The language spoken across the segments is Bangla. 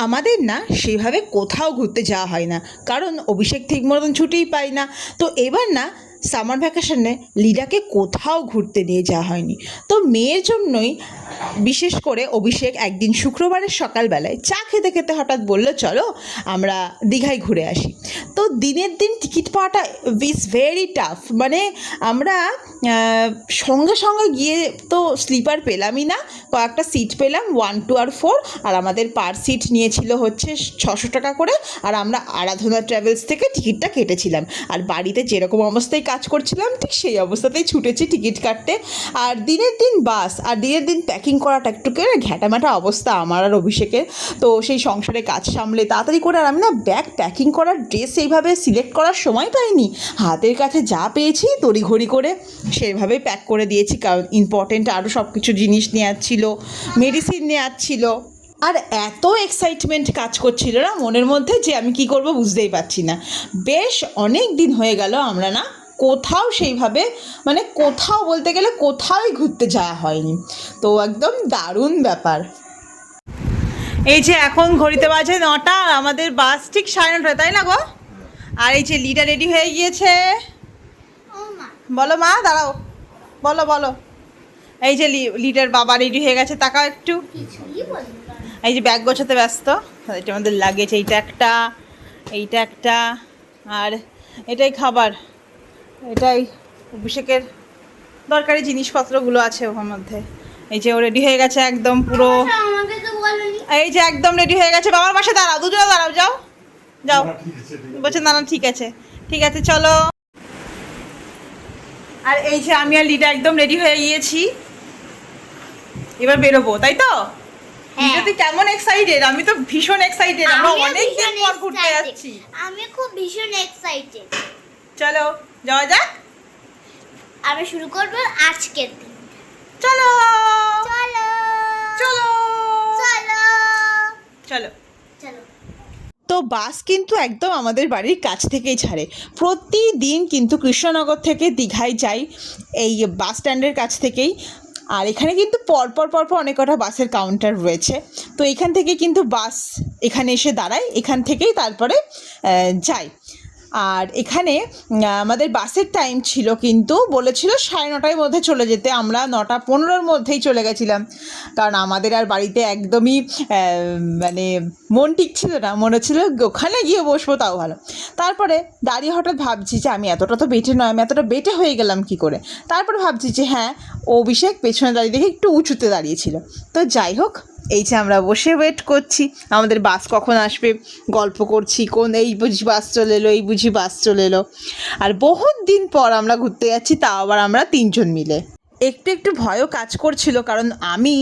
আমাদের না সেভাবে কোথাও ঘুরতে যাওয়া হয় না, কারণ অভিষেক ঠিক মতন ছুটিই পায় না। তো এবার না সামার ভ্যাকেশনে লিডাকে কোথাও ঘুরতে নিয়ে যাওয়া হয়নি। তো মেয়ের জন্যই বিশেষ করে অভিষেক একদিন শুক্রবারের সকালবেলায় চা খেতে খেতে হঠাৎ বলল, চলো আমরা দীঘায় ঘুরে আসি। তো দিনের দিন টিকিট পাওয়াটা ইজ ভেরি টাফ, মানে আমরা সঙ্গে সঙ্গে গিয়ে তো স্লিপার পেলামই না, কয়েকটা সিট পেলাম 1, 2 আর 4, আর আমাদের পার সিট নিয়েছিল হচ্ছে 600 টাকা করে। আর আমরা আরাধনা ট্রাভেলস থেকে টিকিটটা কেটেছিলাম, আর বাড়িতে যেরকম অবস্থায় কাজ করছিলাম ঠিক সেই অবস্থাতেই ছুটেছি টিকিট কাটতে। আর দিনের দিন বাস, আর দিনের দিন প্যাকিং করাটা একটু ঘ্যাটামাটা অবস্থা আমার আর অভিষেকের। তো সেই সংসারে কাজ সামলে তাড়াতাড়ি করে, আর আমি না ব্যাগ প্যাকিং করার ড্রেস এইভাবে সিলেক্ট করার সময় পাইনি, হাতের কাছে যা পেয়েছি তড়িঘড়ি করে সেভাবেই প্যাক করে দিয়েছি, কারণ ইম্পর্টেন্ট আরও সব কিছু জিনিস নেওয়ার ছিল, মেডিসিন নেওয়ার ছিল। আর এত এক্সাইটমেন্ট কাজ করছিল না মনের মধ্যে যে আমি কি করব বুঝতেই পারছি না। বেশ অনেক দিন হয়ে গেল আমরা না কোথাও সেইভাবে, মানে কোথাও বলতে গেলে কোথাওই ঘুরতে যাওয়া হয়নি। তো একদম দারুণ ব্যাপার। এই যে এখন ঘড়িতে বাজে 9টা, আমাদের বাস ঠিক 9:30, তাই না গো? আর এই যে লিডা রেডি হয়ে গিয়েছে। বলো মা, দাঁড়াও, বলো বলো। এই যে লিডার বাবা রেডি হয়ে গেছে, তাকাও একটু। এই যে ব্যাগ গোছাতে ব্যস্ত। এটা আমাদের লাগেজ, এইটা একটা, আর এটাই খাবার, এটাই অভিষেকের দরকারি জিনিসপত্রগুলো আছে ওর মধ্যে। এই যে ও রেডি হয়ে গেছে একদম পুরো, এই যে একদম রেডি হয়ে গেছে। বাবার পাশে দাঁড়াও, দুজনে দাঁড়াও, যাও যাও। বলছে না না ঠিক আছে, ঠিক আছে চলো। আর এই যে আমি আর লিডা একদম রেডি হয়ে গিয়েছি, এবার বেরোবো, তাই তো? তুই কেমন এক্সাইটেড? আমি তো ভীষণ এক্সাইটেড, আমরা অনেক দিন পর ঘুরতে যাচ্ছি। আমি খুব ভীষণ এক্সাইটেড। চলো যাওয়া যাক। আমি শুরু করব আজকের দিন। চলো চলো চলো চলো চলো। চলো। তো বাস কিন্তু একদম আমাদের বাড়ির কাছ থেকেই ছাড়ে, প্রতিদিন কিন্তু কৃষ্ণনগর থেকে দীঘায় যাই এই বাস স্ট্যান্ডের কাছ থেকেই। আর এখানে কিন্তু পরপর অনেক কটা বাসের কাউন্টার রয়েছে। তো এখান থেকে কিন্তু বাস এখানে এসে দাঁড়ায়, এখান থেকেই তারপরে যাই। আর এখানে আমাদের বাসের টাইম ছিল, কিন্তু বলেছিল 9:30 মধ্যে চলে যেতে, আমরা 9:15 মধ্যেই চলে গেছিলাম, কারণ আমাদের আর বাড়িতে একদমই মানে মন টিকছিল না, মনে হচ্ছিল ওখানে গিয়ে বসবো তাও ভালো। তারপরে দাঁড়িয়ে হঠাৎ ভাবছি যে আমি এতটা তো বেটে নয়, আমি এতটা বেটে হয়ে গেলাম কি করে। তারপরে ভাবছি যে হ্যাঁ, অভিষেক পেছনে দাঁড়িয়ে দেখে একটু উঁচুতে দাঁড়িয়েছিল। তো যাই হোক, এই যে আমরা বসে ওয়েট করছি আমাদের বাস কখন আসবে, গল্প করছি, কোন এই বুঝি বাস চলে এলো, এই বুঝি বাস চলে এলো। আর বহুত দিন পর আমরা ঘুরতে যাচ্ছি, তাও আবার আমরা 3 জন মিলে। একটু ভয়ও কাজ করছিল, কারণ আমি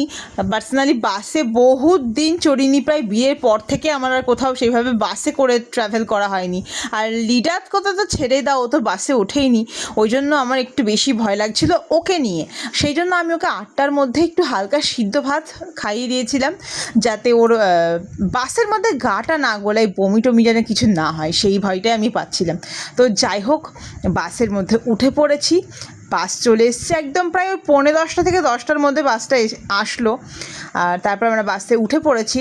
পার্সোনালি বাসে বহুত দিন চড়িনি, প্রায় বিয়ের পর থেকে আমার আর কোথাও সেইভাবে বাসে করে ট্রাভেল করা হয়নি। আর লিডার কথা তো ছেড়ে দাও, ও তো বাসে ওঠেইনি, ওই জন্য আমার একটু বেশি ভয় লাগছিল ওকে নিয়ে। সেই জন্য আমি ওকে 8টার মধ্যে একটু হালকা সিদ্ধ ভাত খাইয়ে দিয়েছিলাম, যাতে ওর বাসের মধ্যে গাটা না গলায়, বমি টমি যেন কিছু না হয়, সেই ভয়টাই আমি পাচ্ছিলাম। তো যাই হোক, বাসের মধ্যে উঠে পড়েছি, বাস চলে এসছে একদম প্রায় ওই 9:45 থেকে 10টার মধ্যে বাসটা আসলো। আর তারপর আমরা বাসে উঠে পড়েছি।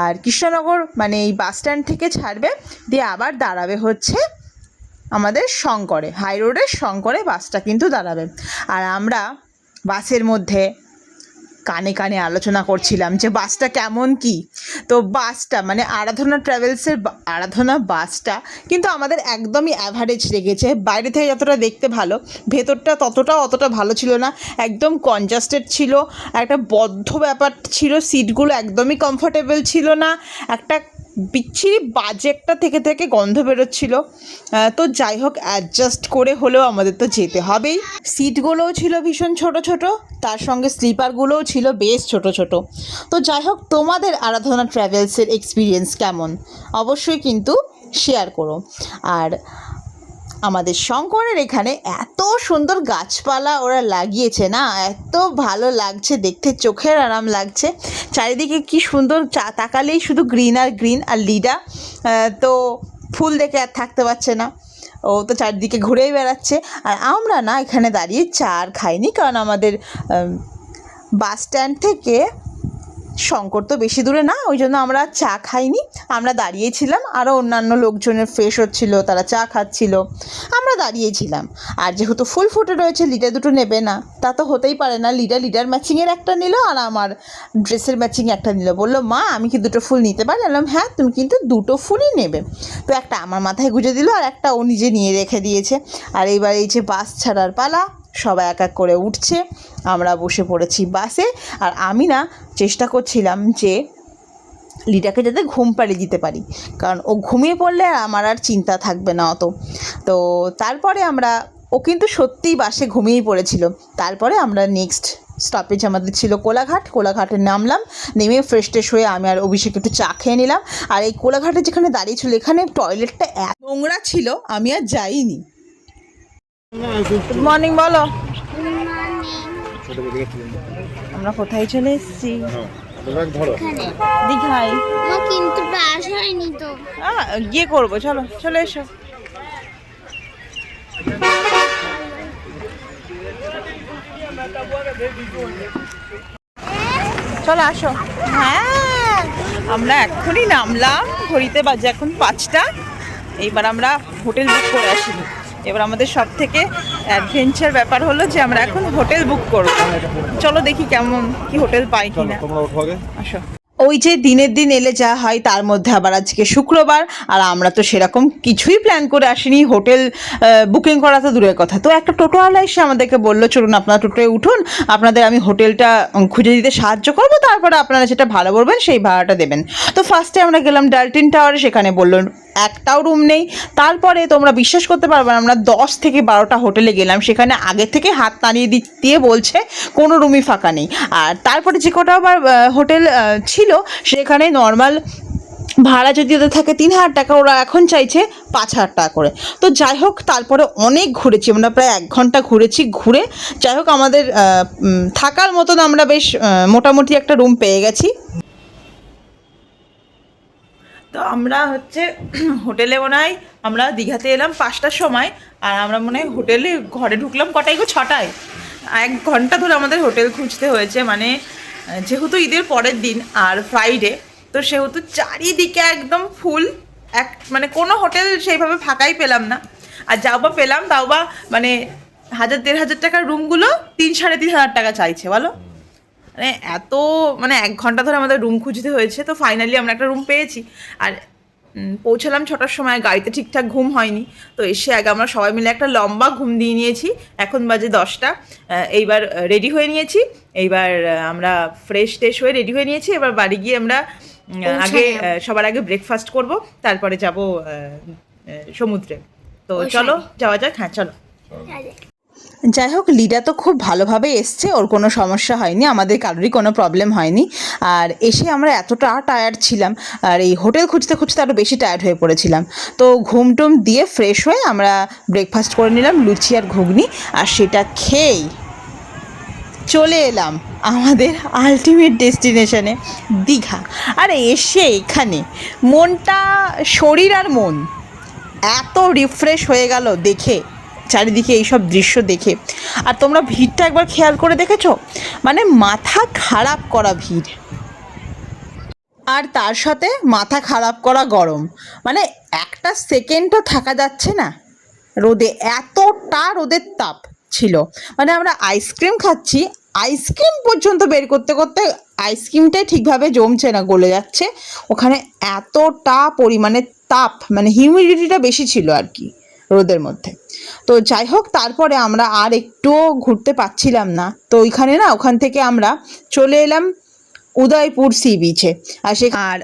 আর কৃষ্ণনগর মানে এই বাস স্ট্যান্ড থেকে ছাড়বে, দিয়ে আবার দাঁড়াবে হচ্ছে আমাদের শঙ্করে, হাই রোডের শঙ্করে বাসটা কিন্তু দাঁড়াবে। আর আমরা বাসের মধ্যে কানে কানে আলোচনা করছিলাম যে বাসটা কেমন কি। তো বাসটা মানে আরাধনা ট্রাভেলসের আরাধনা বাসটা কিন্তু আমাদের একদমই অ্যাভারেজ লেগেছে। বাইরে থেকে যতটা দেখতে ভালো, ভেতরটা অতটা ভালো ছিল না, একদম কনজাস্টেড ছিল, একটা বদ্ধ ব্যাপার ছিল, সিটগুলো একদমই কমফোর্টেবল ছিল না, একটা বিচ্ছিরি বাজে একটা থেকে গন্ধ বেরোচ্ছিল। তো যাই হোক, অ্যাডজাস্ট করে হলেও আমাদের তো যেতে হবেই। সিটগুলোও ছিল ভীষণ ছোট, তার সঙ্গে স্লিপারগুলোও ছিল বেশ ছোট। তো যাই হোক, তোমাদের আরাধনা ট্রাভেলসের এক্সপিরিয়েন্স কেমন অবশ্যই কিন্তু শেয়ার করো। আর আমাদের শঙ্করের এখানে এত সুন্দর গাছপালা ওরা লাগিয়েছে না, এত ভালো লাগছে দেখতে, চোখের আরাম লাগছে। চারিদিকে কি সুন্দর, তাকালেই শুধু গ্রিন আর গ্রিন। আর লিডা তো ফুল দেখে আর থাকতে পারছে না, ও তো চারিদিকে ঘুরেই বেড়াচ্ছে। আর আমরা না এখানে দাঁড়িয়ে চা আর খাইনি, কারণ আমাদের বাস স্ট্যান্ড থেকে শঙ্কর তো বেশি দূরে না, ওই জন্য আমরা চা খাইনি, আমরা দাঁড়িয়েছিলাম। আরও অন্যান্য লোকজনের ফ্রেশ হচ্ছিল, তারা চা খাচ্ছিল, আমরা দাঁড়িয়েছিলাম। আর যেহেতু ফুল ফুটে রয়েছে, লিডার দুটো নেবে না তা তো হতেই পারে না। লিডার ম্যাচিংয়ের একটা নিল আর আমার ড্রেসের ম্যাচিং একটা নিল। বললো মা আমি কি দুটো ফুল নিতে পারি? বললাম হ্যাঁ তুমি কিন্তু দুটো ফুলই নেবে। তো একটা আমার মাথায় গুঁজে দিল আর একটা ও নিজে নিয়ে রেখে দিয়েছে। আর এইবার এই যে বাস ছাড়ার পালা, সবাই এক এক করে উঠছে, আমরা বসে পড়েছি বাসে। আর আমি না চেষ্টা করছিলাম যে লিডাকে যাতে ঘুম পাড়িয়ে দিতে পারি, কারণ ও ঘুমিয়ে পড়লে আমার আর চিন্তা থাকবে না অত। তো তারপরে ও কিন্তু সত্যিই বাসে ঘুমিয়েই পড়েছিল। তারপরে আমরা নেক্সট স্টপেজ আমাদের ছিল কোলাঘাটে নামলাম। নেমে ফ্রেশ ট্রেশ হয়ে আমি আর অভিষেক একটু চা খেয়ে নিলাম। আর এই কোলাঘাটে যেখানে দাঁড়িয়ে ছিল, এখানে টয়লেটটা এত নোংরা ছিল আমি আর যাইনি। গুড মর্নিং বলো। আমরা কোথায় চলে এসেছি? দীঘায়। কিন্তু ব্রাশ হয়নি তো। গিয়ে করবো, চলো চলে এসো। চলো আসো। হ্যাঁ আমরা এক্ষুনি নামলাম, ঘড়িতে বাজে এখন 5টা। এইবার আমরা হোটেল বুক করে আসিনি। এবার আমাদের সব থেকে অ্যাডভেঞ্চার ব্যাপার হলো যে আমরা এখন হোটেল বুক করবো। চলো দেখি কেমন কি হোটেল পাই কিনা। আসো। ওই যে দিনের দিন এলে যা হয়, তার মধ্যে আবার আজকে শুক্রবার, আর আমরা তো সেরকম কিছুই প্ল্যান করে আসিনি। হোটেল বুকিং করা তো দূরের কথা। তো একটা টোটোওয়ালা এসে আমাদেরকে বললো চলুন আপনারা টোটোয় উঠুন, আপনাদের আমি হোটেলটা খুঁজে দিতে সাহায্য করবো, তারপরে আপনারা যেটা ভাড়া বলবেন সেই ভাড়াটা দেবেন। তো ফার্স্টে আমরা গেলাম ডালটিন টাওয়ারে, সেখানে বললো একটাও রুম নেই। তারপরে তোমরা বিশ্বাস করতে পারবে না, আমরা 10 থেকে 12টা হোটেলে গেলাম, সেখানে আগে থেকে হাত নাড়িয়ে দিয়ে বলছে কোনো রুমই ফাঁকা নেই। আর তারপরে যে কটা আবার হোটেল ছিল সেখানে নর্মাল ভাড়া যদি ওদের থাকে 3,000 টাকা, ওরা এখন চাইছে 5,000 টাকা করে। তো যাই হোক, তারপরে অনেক ঘুরেছি আমরা, প্রায় 1 ঘন্টা ঘুরেছি। ঘুরে যাই হোক আমাদের থাকার মতন আমরা বেশ মোটামুটি একটা রুম পেয়ে গেছি। তো আমরা হোটেলে মনে হয় আমরা দীঘাতে এলাম 5টার সময়, আর আমরা মনে হয় হোটেলে ঘরে ঢুকলাম কটায় গো? 6টায়। 1 ঘন্টা ধরে আমাদের হোটেল খুঁজতে হয়েছে, মানে যেহেতু ঈদের পরের দিন আর ফ্রাইডে, তো সেহেতু চারিদিকে একদম ফুল। মানে কোনো হোটেল সেইভাবে ফাঁকাই পেলাম না। আর যাও বা পেলাম, তাও বা মানে 1,000-1,500 টাকার রুমগুলো 3,000-3,500 টাকা চাইছে, বলো। মানে 1 ঘন্টা ধরে আমাদের রুম খুঁজতে হয়েছে। তো ফাইনালি আমরা একটা রুম পেয়েছি। আর পৌঁছালাম 6টার সময়, গাড়িতে ঠিকঠাক ঘুম হয়নি। তো এসে আগে আমরা সবাই মিলে একটা লম্বা ঘুম দিয়ে নিয়েছি। এখন বাজে 10টা। এইবার রেডি হয়ে নিয়েছি। এইবার আমরা ফ্রেশ হয়ে রেডি হয়ে নিয়েছি। এবার বাড়ি গিয়ে আমরা সবার আগে ব্রেকফাস্ট করব, তারপরে যাব সমুদ্রে। তো চলো যাওয়া যাক। হ্যাঁ চলো। যাই হোক, লিডা তো খুব ভালোভাবে এসছে, ওর কোনো সমস্যা হয়নি, আমাদের কারোরই কোনো প্রবলেম হয়নি। আর এসে আমরা এতটা টায়ার্ড ছিলাম, আর এই হোটেল খুঁজতে আরও বেশি টায়ার্ড হয়ে পড়েছিলাম। তো ঘুমটুম দিয়ে ফ্রেশ হয়ে আমরা ব্রেকফাস্ট করে নিলাম, লুচি আর ঘুগনি। আর সেটা খেয়েই চলে এলাম আমাদের আলটিমেট ডেস্টিনেশনে, দীঘা। আর এসে এখানে মনটা, শরীর আর মন এত রিফ্রেশ হয়ে গেল দেখে, চারিদিকে এইসব দৃশ্য দেখে। আর তোমরা ভিড়টা একবার খেয়াল করে দেখেছো? মানে মাথা খারাপ করা ভিড়, আর তার সাথে মাথা খারাপ করা গরম। মানে একটা সেকেন্ডও থাকা যাচ্ছে না রোদে, এতটা রোদের তাপ ছিল। মানে আমরা আইসক্রিম খাচ্ছি, আইসক্রিম পর্যন্ত বের করতে আইসক্রিমটাই ঠিকভাবে জমছে না, গলে যাচ্ছে। ওখানে এতটা পরিমাণে তাপ, মানে হিউমিডিটিটা বেশি ছিল আর কি রোদের মধ্যে। তো যাই হোক, তারপরে আমরা আর একটুও ঘুরতে পাচ্ছিলাম না। তো ওখান থেকে আমরা চলে এলাম উদয়পুর সি বিচে। আর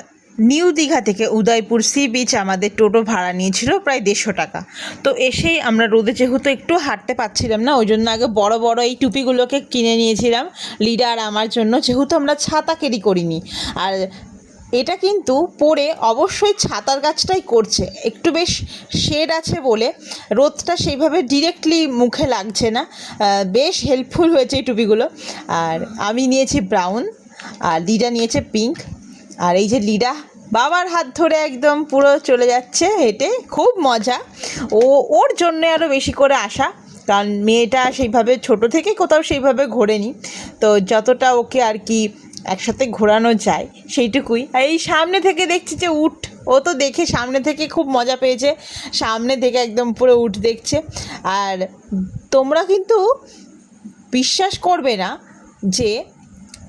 নিউ দীঘা থেকে উদয়পুর সি বিচ আমাদের টোটো ভাড়া নিয়েছিল প্রায় 150 টাকা। তো এসেই আমরা রোদে যেহেতু একটু হাঁটতে পারছিলাম না, ওই জন্য আগে বড় বড় এই টুপিগুলোকে কিনে নিয়েছিলাম লিডা আর আমার জন্য, যেহেতু আমরা ছাতা ক্যারি করিনি। আর এটা কিন্তু পরে অবশ্যই ছাতার গাছটাই করছে, একটু বেশ শেড আছে বলে রোদটা সেইভাবে ডিরেক্টলি মুখে লাগছে না। বেশ হেল্পফুল হয়েছে এই টুপিগুলো। আর আমি নিয়েছি ব্রাউন, আর লিডা নিয়েছে পিঙ্ক। আর এই যে লিডা বাবার হাত ধরে একদম পুরো চলে যাচ্ছে হেঁটে, খুব মজা। ওর জন্যে আরও বেশি করে আসা, কারণ মেয়েটা সেইভাবে ছোটো থেকে কোথাও সেইভাবে ঘোরেনি। তো যতটা ওকে আর কি একসাথে ঘোরানো যায় সেইটুকুই। আর এই সামনে থেকে দেখছি যে উট, ও তো দেখে সামনে থেকে খুব মজা পেয়েছে, সামনে থেকে একদম পুরো উট দেখছে। আর তোমরা কিন্তু বিশ্বাস করবে না যে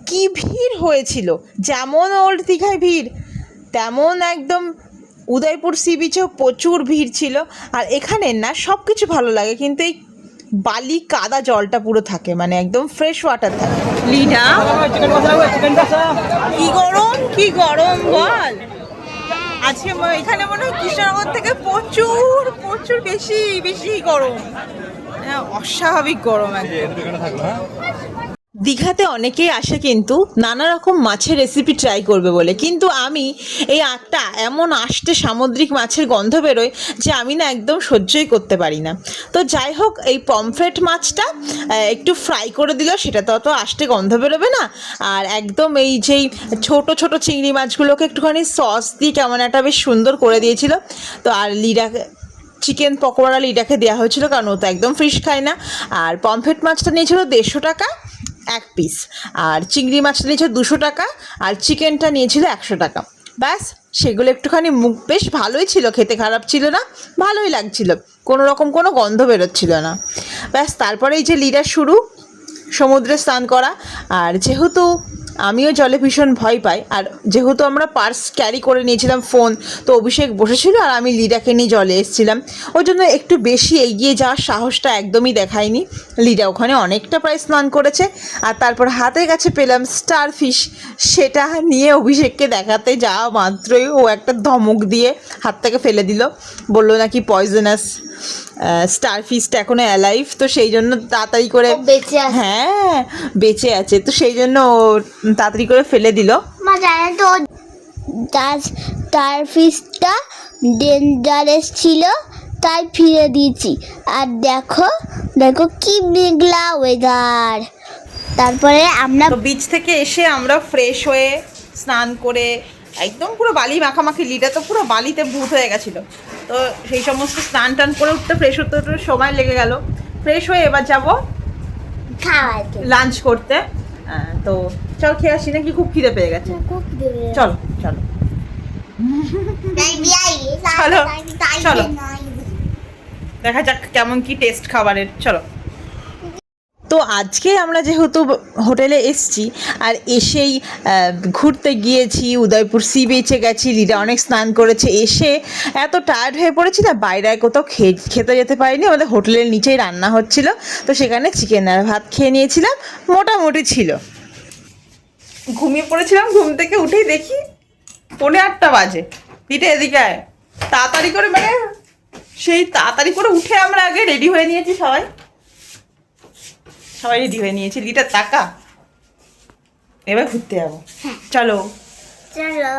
কি ভিড় হয়েছিল। যেমন ওল্ড দীঘায় ভিড়, তেমন একদম উদয়পুর সি বিচেও প্রচুর ভিড় ছিল। আর এখানে না সব কিছু ভালো লাগে, কিন্তু এই বালি কাদা জলটা পুরো থাকে, মানে একদম ফ্রেশ ওয়াটার থাকে। লিডা কি গরম, কি গরম বল। আজকে এখানে মনে হয় কৃষ্ণনগর থেকে প্রচুর প্রচুর বেশি বেশি গরম, অস্বাভাবিক গরম একদম। দীঘাতে অনেকেই আসে কিন্তু নানা রকম মাছের রেসিপি ট্রাই করবে বলে, কিন্তু আমি এই একটা এমন আষ্টে সামুদ্রিক মাছের গন্ধ বেরোয় যে আমি না একদম সহ্যই করতে পারি না। তো যাই হোক, এই পমফ্রেট মাছটা একটু ফ্রাই করে দিল, সেটা তো অত আষ্টে গন্ধ বেরোবে না। আর একদম এই যেই ছোট ছোট চিংড়ি মাছগুলোকে একটুখানি সস দিয়ে কেমন একটা বেশ সুন্দর করে দিয়েছিল। তো আর লিডাকে চিকেন পকোড়া লিডাকে দেওয়া হয়েছিল, কারণ ও তো একদম ফিশ খায় না। আর পমফ্রেট মাছটা নিয়েছিল 150 টাকা এক পিস, আর চিংড়ি মাছটা নিয়েছিল 200 টাকা, আর চিকেনটা নিয়েছিল 100 টাকা। ব্যাস, সেগুলো একটুখানি মুখ বেশ ভালোই ছিল, খেতে খারাপ ছিল না, ভালোই লাগছিল, কোনো রকম কোনো গন্ধ বেরোচ্ছিল না। ব্যাস, তারপরে এই যে লিডার শুরু সমুদ্রে স্নান করা। আর যেহেতু আমিও জলে ভীষণ ভয় পাই, আর যেহেতু আমরা পার্স ক্যারি করে নিয়েছিলাম ফোন, তো অভিষেক বসেছিল আর আমি লিডাকে নিয়ে জলে এসেছিলাম, ওই জন্য একটু বেশি এগিয়ে যাওয়ার সাহসটা একদমই দেখায়নি। লিডা ওখানে অনেকটা প্রায় স্নান করেছে। আর তারপর হাতের কাছে পেলাম স্টার ফিশ, সেটা নিয়ে অভিষেককে দেখাতে যাওয়া মাত্রই ও একটা ধমক দিয়ে হাত থেকে ফেলে দিল, বললো নাকি পয়জনাস। স্টার ফিশটা এখনো অ্যালাইভ, তো সেই জন্য তাড়াতাড়ি করে বেঁচে আছে। হ্যাঁ, বেঁচে আছে, তো সেই জন্য ও তাড়াতাড়ি করে ফেলে দিল। মা জানে তো তার ফিসটা ডেঞ্জারাস ছিল, তাই ফিরে দিয়েছি। আর দেখো দেখো কি মেঘলা ওয়েদার। তারপরে আমরা বিচ থেকে এসে আমরা ফ্রেশ হয়ে স্নান করে একদম পুরো বালি মাখামাখি, লিডা তো পুরো বালিতে ভূত হয়ে গেছিলো। তো সেই সমস্ত স্নান টান করে উঠতে ফ্রেশ হতে হতে সময় লেগে গেল। ফ্রেশ হয়ে এবার যাব খাওয়াতে লাঞ্চ করতে। তো চল খেয়ে আসি, নাকি খুব খিদে পেয়ে গেছে? চলো চলো চলো চলো, দেখা যাক কেমন কি টেস্ট খাবারের। চলো। তো আজকে আমরা যেহেতু হোটেলে এসছি আর এসেই ঘুরতে গিয়েছি, উদয়পুর সি বিচে গেছি, লিডা অনেক স্নান করেছে, এসে এত টায়ার্ড হয়ে পড়েছি না, বাইরে কোথাও খেতে যেতে পারিনি। আমাদের হোটেলের নিচেই রান্না হচ্ছিল, তো সেখানে চিকেন আর ভাত খেয়ে নিয়েছিলাম, মোটামুটি ছিল। ঘুমিয়ে পড়েছিলাম, ঘুম থেকে উঠেই দেখি 8:45 বাজে। লিডা এদিকে আয়, তাড়াতাড়ি করে, মানে সেই তাড়াতাড়ি করে উঠে আমরা আগে রেডি হয়ে নিয়েছি, সবাই রেডি হয়ে নিয়েছি। লিটার টাকা এবার ঘুরতে যাবো, চলো চলো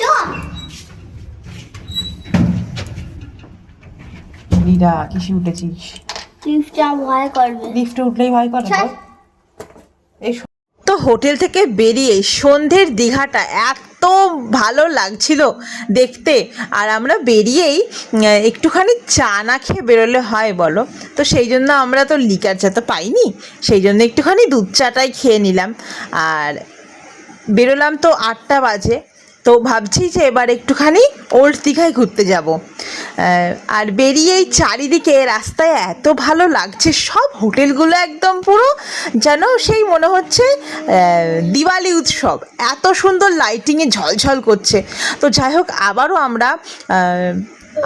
চল। লিডা কিসে উঠেছিস? লিফটটা ভয় করবে, লিফটে উঠলেই ভয় করে। তো হোটেল থেকে বেরিয়ে সন্ধ্যের দীঘাটা এত ভালো লাগছিল দেখতে। আর আমরা বেরিয়েই একটুখানি চা না খেয়ে বেরোলে হয় বলো? তো সেই জন্য আমরা তো লিকার চা তো পাইনি, সেই জন্য একটুখানি দুধ চাটাই খেয়ে নিলাম। আর বেরোলাম তো 8টা বাজে। তো ভাবছি যে এবার একটুখানি ওল্ড দীঘায় ঘুরতে যাব। আর বেরিয়েই চারিদিকে রাস্তায় এত ভালো লাগছে, সব হোটেলগুলো একদম পুরো যেন সেই মনে হচ্ছে দিওয়ালি উৎসব, এত সুন্দর লাইটিংয়ে ঝলঝল করছে। তো যাই হোক, আবারও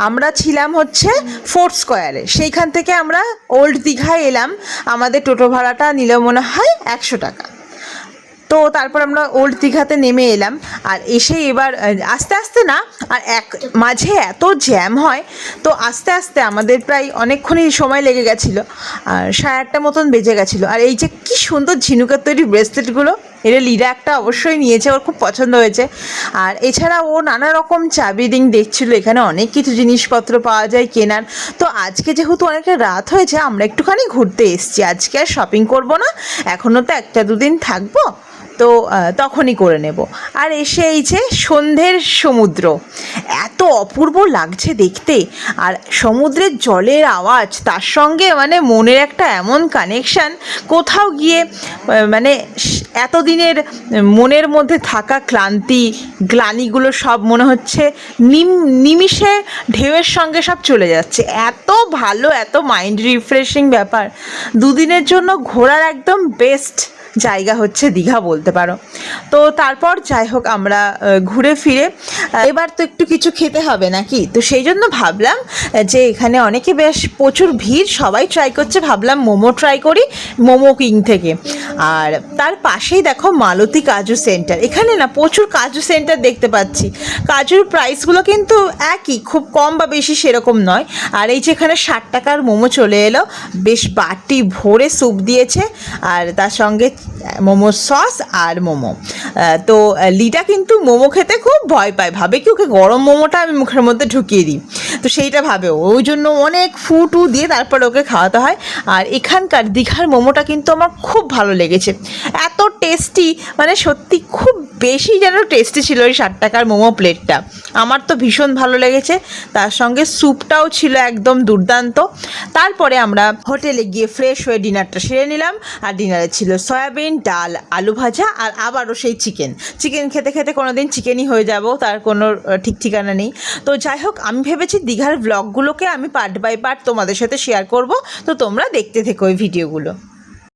আমরা ছিলাম হচ্ছে ফোর্ট স্কোয়ারে, সেইখান থেকে আমরা ওল্ড দীঘায় এলাম। আমাদের টোটো ভাড়াটা নিল মনে হয় 100 টাকা। তো তারপর আমরা ওল্ড দীঘাতে নেমে এলাম। আর এসে এবার আস্তে আস্তে না, আর মাঝে এত জ্যাম হয়, তো আস্তে আস্তে আমাদের প্রায় অনেকক্ষণই সময় লেগে গেছিলো, আর 1:30 মতন বেজে গেছিলো। আর এই যে কি সুন্দর ঝিনুকের তৈরি ব্রেসলেটগুলো, এটা লিডা একটা অবশ্যই নিয়েছে, ওর খুব পছন্দ হয়েছে। আর এছাড়া ও নানা রকম চাবি রিং দেখছিলো, এখানে অনেক কিছু জিনিসপত্র পাওয়া যায় কেনার। তো আজকে যেহেতু অনেকটা রাত হয়েছে, আমরা একটুখানি ঘুরতে এসেছি, আজকে আর শপিং করবো না, এখনও তো 1-2 দিন থাকবো, তো তখনই করে নেব। আর এসে এই যে সন্ধ্যের সমুদ্র, এত অপূর্ব লাগছে দেখতে, আর সমুদ্রের জলের আওয়াজ তার সঙ্গে মানে মনের একটা এমন কানেকশান, কোথাও গিয়ে মানে এতদিনের মনের মধ্যে থাকা ক্লান্তি গ্লানিগুলো সব মনে হচ্ছে নিমিষে ঢেউয়ের সঙ্গে সব চলে যাচ্ছে। এত ভালো, এত মাইন্ড রিফ্রেশিং ব্যাপার। দুদিনের জন্য ঘোরার একদম বেস্ট জায়গা হচ্ছে দীঘা বলতে পারো। তো তারপর যাই হোক আমরা ঘুরে ফিরে এবার তো একটু কিছু খেতে হবে নাকি, তো সেই জন্য ভাবলাম যে এখানে অনেকে বেশ প্রচুর ভিড়, সবাই ট্রাই করছে, ভাবলাম মোমো ট্রাই করি মোমো কিং থেকে। আর তার পাশেই দেখো মালতী কাজু সেন্টার, এখানে না প্রচুর কাজু সেন্টার দেখতে পাচ্ছি। কাজুর প্রাইসগুলো কিন্তু একই, খুব কম বা বেশি সেরকম নয়। আর এই যে এখানে 60 টাকার মোমো চলে এলো, বেশ বাটি ভরে স্যুপ দিয়েছে, আর তার সঙ্গে মোমো সস আর মোমো। তো লিটা কিন্তু মোমো খেতে খুব ভয় পায়, ভাবে কি ওকে গরম মোমোটা আমি মুখের মধ্যে ঢুকিয়ে দিই, তো সেইটা ভাবে, ওই জন্য অনেক ফুটু দিয়ে তারপর ওকে খাওয়াতে হয়। আর এখানকার দীঘার মোমোটা কিন্তু আমার খুব ভালো লেগেছে, এত টেস্টি, মানে সত্যি খুব বেশি যেন টেস্টি ছিল ওই 60 টাকার মোমো প্লেটটা, আমার তো ভীষণ ভালো লেগেছে। তার সঙ্গে স্যুপটাও ছিল একদম দুর্দান্ত। তারপরে আমরা হোটেলে গিয়ে ফ্রেশ হয়ে ডিনারটা সেরে নিলাম, আর ডিনারে ছিল সয়াবিন, ডাল, আলু ভাজা, আর আবারও সেই চিকেন খেতে খেতে কোনো দিন চিকেনই হয়ে যাব, তার কোনো ঠিক ঠিকানা নেই। তো যাই হোক, আমি ভেবেছি দীঘার ব্লগগুলোকে আমি পার্ট বাই পার্ট তোমাদের সাথে শেয়ার করব, তো তোমরা দেখতে থেকো ওই ভিডিওগুলো।